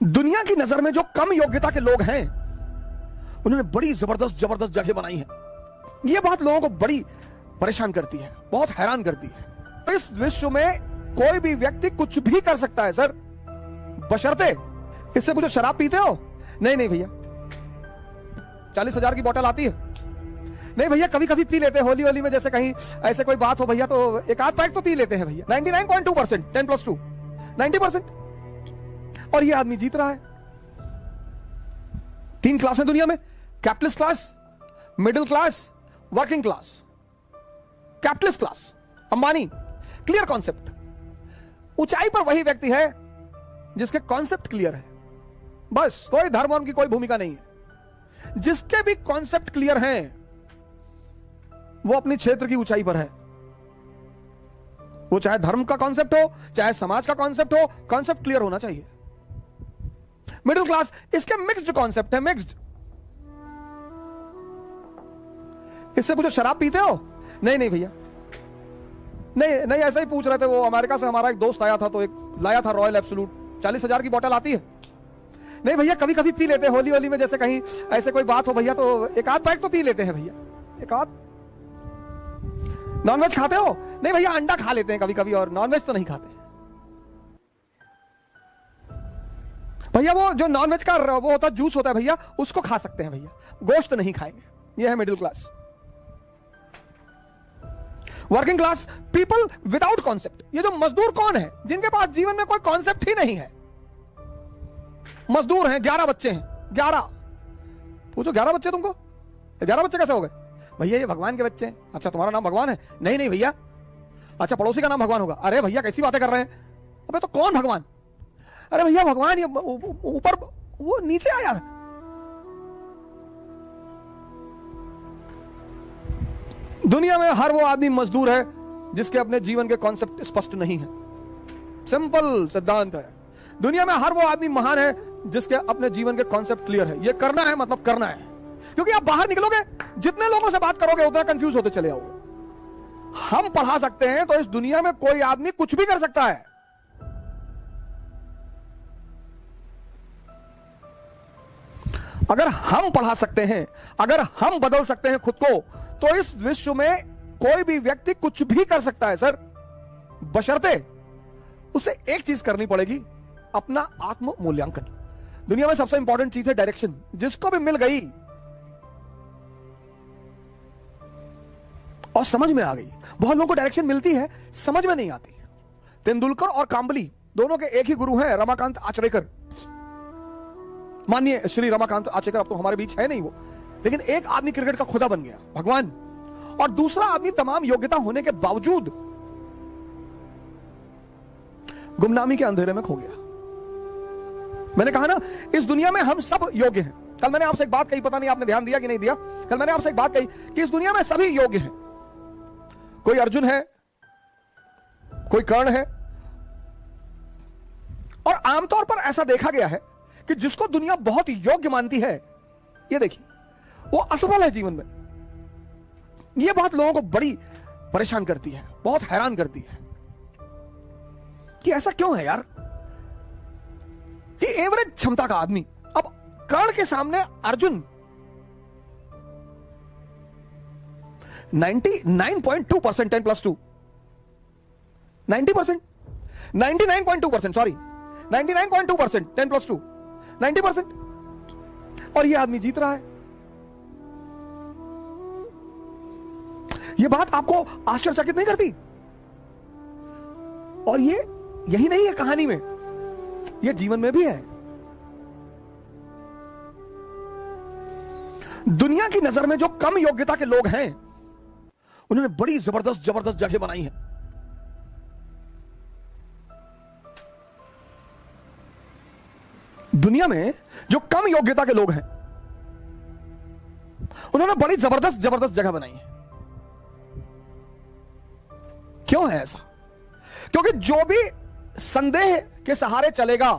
दुनिया की नजर में जो कम योग्यता के लोग हैं उन्होंने बड़ी जबरदस्त जबरदस्त जगह बनाई है। यह बात लोगों को बड़ी परेशान करती है, बहुत हैरान करती है। इस विश्व में कोई भी व्यक्ति कुछ भी कर सकता है सर, बशर्ते इससे पूछो शराब पीते हो? नहीं नहीं भैया। 40,000 की बोतल आती है? नहीं भैया, कभी कभी पी लेते हैं, होली होली में जैसे कहीं ऐसे कोई बात हो भैया तो एक आध पैक तो पी लेते हैं भैया। 99.2%, 10+2 90%। और ये आदमी जीत रहा है। 3 क्लास है दुनिया में, capitalist class, middle class, working class. Capitalist class Ambani, clear concept. ऊंचाई पर वही व्यक्ति है जिसके कॉन्सेप्ट क्लियर है, बस कोई धर्म की कोई भूमिका नहीं है। जिसके भी कॉन्सेप्ट क्लियर हैं वो अपनी क्षेत्र की ऊंचाई पर है। वो चाहे धर्म का कॉन्सेप्ट हो, चाहे समाज का कॉन्सेप्ट हो, कॉन्सेप्ट क्लियर होना चाहिए। मिडिल क्लास, इसके मिक्स्ड कॉन्सेप्ट है, मिक्स्ड। इससे पूछो शराब पीते हो? नहीं नहीं भैया। नहीं नहीं, ऐसा ही पूछ रहे थे। वो अमेरिका से हमारा एक दोस्त आया था तो एक लाया था रॉयल एब्सोल्यूट, 40,000 की बोतल आती है? नहीं भैया, कभी कभी पी लेते हैं, होली होली में जैसे कहीं ऐसे कोई बात हो भैया तो एक आध पैक तो पी लेते हैं भैया, एक आध। नॉनवेज खाते हो? नहीं भैया, अंडा खा लेते हैं कभी कभी, और नॉनवेज तो नहीं खाते भैया। वो जो नॉनवेज का वो होता है, जूस होता है भैया, उसको खा सकते हैं भैया, गोश्त नहीं खाएंगे। ये है middle class. Working class, people without concept. ये जो मजदूर कौन है जिनके पास जीवन में कोई कॉन्सेप्ट ही नहीं है? मजदूर हैं, 11 बच्चे हैं, 11। पूछो 11 बच्चे तुमको? 11 बच्चे कैसे हो गए? भैया ये भगवान के बच्चे हैं। अच्छा, तुम्हारा नाम भगवान है? नहीं नहीं भैया। अच्छा, पड़ोसी का नाम भगवान होगा? अरे भैया कैसी बातें कर रहे हैं? अबे तो कौन भगवान? अरे भैया भगवान ये ऊपर, वो नीचे आया। दुनिया में हर वो आदमी मजदूर है जिसके अपने जीवन के कॉन्सेप्ट स्पष्ट नहीं है। सिंपल सिद्धांत है। दुनिया में हर वो आदमी महान है जिसके अपने जीवन के कॉन्सेप्ट क्लियर है। ये करना है मतलब करना है। क्योंकि आप बाहर निकलोगे, जितने लोगों से बात करोगे उतना कंफ्यूज होते चले आओगे। हम पढ़ा सकते हैं तो इस दुनिया में कोई आदमी कुछ भी कर सकता है। अगर हम पढ़ा सकते हैं, अगर हम बदल सकते हैं खुद को, तो इस विश्व में कोई भी व्यक्ति कुछ भी कर सकता है सर, बशर्ते उसे एक चीज करनी पड़ेगी, अपना आत्म मूल्यांकन। दुनिया में सबसे इंपॉर्टेंट चीज है डायरेक्शन। जिसको भी मिल गई और समझ में आ गई। बहुत लोगों को डायरेक्शन मिलती है, समझ में नहीं आती। तेंदुलकर और कांबली दोनों के एक ही गुरु हैं, रमाकांत आचरेकर। माननीय श्री रमाकांत आचरेकर अब तो हमारे बीच है नहीं वो, लेकिन एक आदमी क्रिकेट का खुदा बन गया, भगवान, और दूसरा आदमी तमाम योग्यता होने के बावजूद गुमनामी के अंधेरे में खो गया। मैंने कहा ना, इस दुनिया में हम सब योग्य हैं। कल मैंने आपसे एक बात कही, पता नहीं आपने ध्यान दिया कि नहीं दिया। कल मैंने आपसे एक बात कही कि इस दुनिया में सभी योग्य हैं। कोई अर्जुन है, कोई कर्ण है, और आमतौर पर ऐसा देखा गया है कि जिसको दुनिया बहुत योग्य मानती है, ये देखिए, वो असफल है जीवन में। यह बात लोगों को बड़ी परेशान करती है, बहुत हैरान करती है कि ऐसा क्यों है यार। कि एवरेज क्षमता का आदमी, अब कर्ण के सामने अर्जुन 99.2%, 10+2 90%, 99.2%, सॉरी 99.2%, 10+2 90%। और यह आदमी जीत रहा है। यह बात आपको आश्चर्यचकित नहीं करती? और ये यही नहीं है कहानी में, यह जीवन में भी है। दुनिया की नजर में जो कम योग्यता के लोग हैं उन्होंने बड़ी जबरदस्त जबरदस्त जगह बनाई है। दुनिया में जो कम योग्यता के लोग हैं उन्होंने बड़ी जबरदस्त जबरदस्त जगह बनाई है। क्यों है ऐसा? क्योंकि जो भी संदेह के सहारे चलेगा,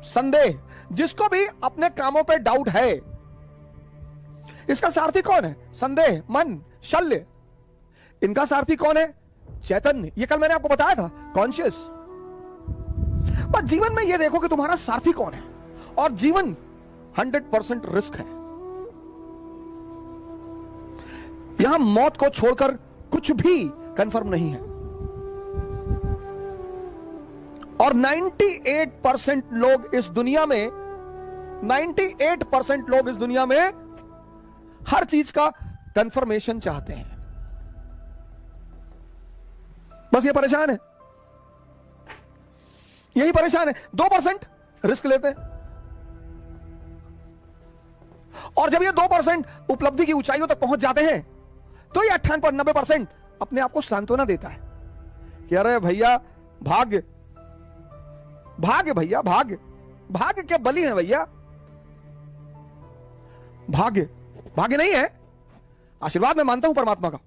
संदेह, जिसको भी अपने कामों पे डाउट है, इसका सारथी कौन है? संदेह, मन, शल्य। इनका सारथी कौन है? चैतन्य। ये कल मैंने आपको बताया था, कॉन्शियस। बस जीवन में यह देखो कि तुम्हारा सारथी कौन है, और जीवन 100% रिस्क है। यहां मौत को छोड़कर कुछ भी कंफर्म नहीं है, और 98% लोग इस दुनिया में 98% लोग इस दुनिया में हर चीज का कंफर्मेशन चाहते हैं, बस ये परेशान है, यही परेशान है। 2% रिस्क लेते हैं, और जब ये 2% उपलब्धि की ऊंचाइयों तक पहुंच जाते हैं तो ये 98-90% अपने आप को सांत्वना देता है कि अरे भैया भाग्य, भाग्य भैया, भाग्य, भाग्य के बलि है भैया, भाग्य, भाग्य नहीं है। आशीर्वाद मैं मानता हूं परमात्मा का,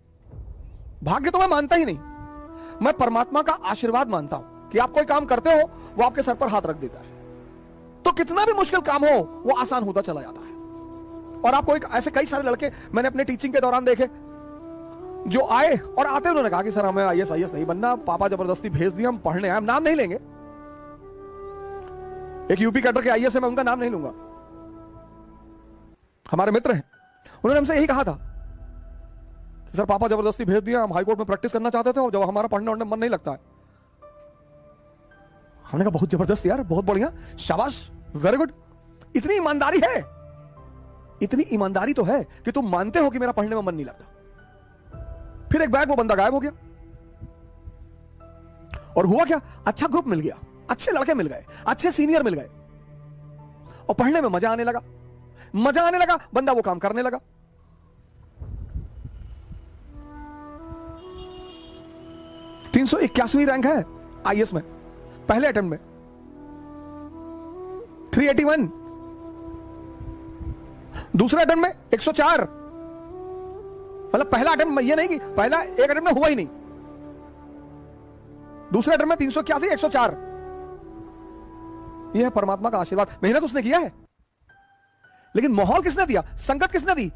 भाग्य तो मैं मानता ही नहीं, मैं परमात्मा का आशीर्वाद मानता हूं कि आप कोई काम करते हो वो आपके सर पर हाथ रख देता है, तो कितना भी मुश्किल काम हो वो आसान होता चला जाता है। और आपको एक ऐसे कई सारे लड़के मैंने अपने टीचिंग के दौरान देखे जो आए और आते उन्होंने कहा कि सर हमें आईएएस नहीं बनना, पापा जबरदस्ती भेज दिया, हम पढ़ने आए। हम नाम नहीं लेंगे, एक यूपी कैडर के आईएएस है, मैं उनका नाम नहीं लूंगा, हमारे मित्र हैं, उन्होंने हमसे यही कहा था कि सर पापा जबरदस्ती भेज दिया, हम हाईकोर्ट में प्रैक्टिस करना चाहते थे और जब हमारा पढ़ने वढ़ने मन नहीं लगता है। हमने कहा बहुत जबरदस्त यार, बहुत बढ़िया, शाबाश, वेरी गुड। इतनी ईमानदारी है, इतनी ईमानदारी तो है कि तुम मानते हो कि मेरा पढ़ने में मन नहीं लगता। फिर एक बैग वो बंदा गायब हो गया, और हुआ क्या, अच्छा ग्रुप मिल गया, अच्छे लड़के मिल गए, अच्छे सीनियर मिल गए, और पढ़ने में मजा आने लगा, मजा आने लगा, बंदा वो काम करने लगा। तीन 381वीं रैंक है आईएएस में, पहले अटेम्प्ट में 381, दूसरे अटेम्प्ट में 104, मतलब पहला अटेम्प्ट में, ये नहीं कि पहला एक अटेम्प्ट में हुआ ही नहीं, दूसरे अटेम्प्ट में 381, 104। यह है परमात्मा का आशीर्वाद। मेहनत उसने किया है, लेकिन माहौल किसने दिया, संगत किसने दी।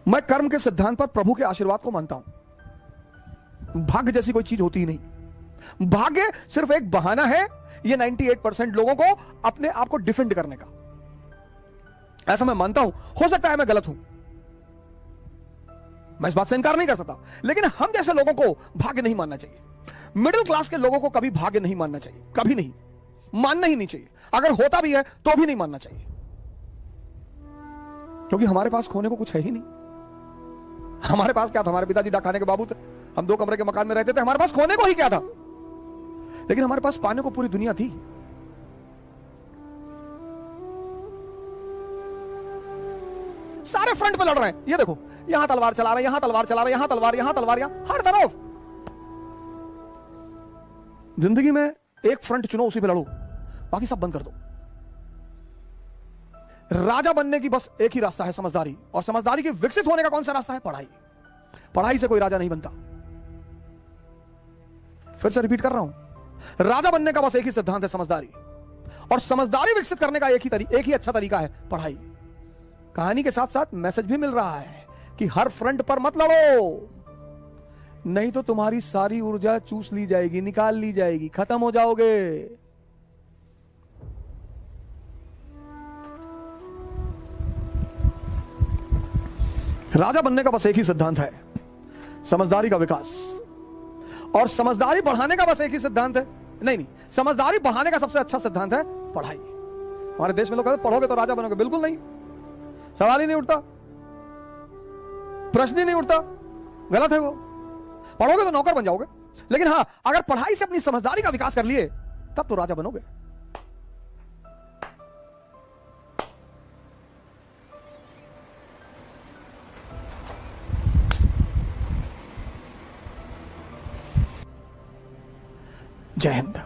मैं कर्म के सिद्धांत पर प्रभु के आशीर्वाद को मानता हूं। भाग्य जैसी कोई चीज होती ही नहीं, भाग्य सिर्फ एक बहाना है ये 98% लोगों को अपने आप को डिफेंड करने का, ऐसा मैं मानता हूं। हो सकता है मैं गलत हूं, मैं इस बात से इनकार नहीं कर सकता, लेकिन हम जैसे लोगों को भाग्य नहीं मानना चाहिए। मिडिल क्लास के लोगों को कभी भाग्य नहीं मानना चाहिए, कभी नहीं, मानना ही नहीं चाहिए। अगर होता भी है तो भी नहीं मानना चाहिए, क्योंकि हमारे पास खोने को कुछ है ही नहीं। हमारे पास क्या था, हमारे पिताजी डाकखाने के बाबू थे, हम 2 कमरे के मकान में रहते थे, हमारे पास खोने को ही क्या था, लेकिन हमारे पास पाने को पूरी दुनिया थी। सारे फ्रंट पे लड़ रहे हैं, ये देखो, यहां तलवार चला रहे हैं, यहां तलवार चला रहे हैं, यहां तलवार, यहां तलवार, यहां हर तरफ। जिंदगी में एक फ्रंट चुनो, उसी पे लड़ो, बाकी सब बंद कर दो। राजा बनने की बस एक ही रास्ता है, समझदारी, और समझदारी के विकसित होने का कौन सा रास्ता है, पढ़ाई। पढ़ाई से कोई राजा नहीं बनता। फिर से रिपीट कर रहा हूं, राजा बनने का बस एक ही सिद्धांत है, समझदारी, और समझदारी विकसित करने का एक ही अच्छा तरीका है, पढ़ाई। कहानी के साथ साथ मैसेज भी मिल रहा है कि हर फ्रंट पर मत लड़ो, नहीं तो तुम्हारी सारी ऊर्जा चूस ली जाएगी, निकाल ली जाएगी, खत्म हो जाओगे। राजा बनने का बस एक ही सिद्धांत है, समझदारी का विकास, और समझदारी बढ़ाने का बस एक ही सिद्धांत है, नहीं, समझदारी बढ़ाने का सबसे अच्छा सिद्धांत है पढ़ाई। हमारे देश में लोग कहते हैं पढ़ोगे तो राजा बनोगे, बिल्कुल नहीं, सवाल ही नहीं उठता, प्रश्न ही नहीं उठता, गलत है वो। पढ़ोगे तो नौकर बन जाओगे, लेकिन हां, अगर पढ़ाई से अपनी समझदारी का विकास कर लिए तब तो राजा बनोगे। जय हिंद।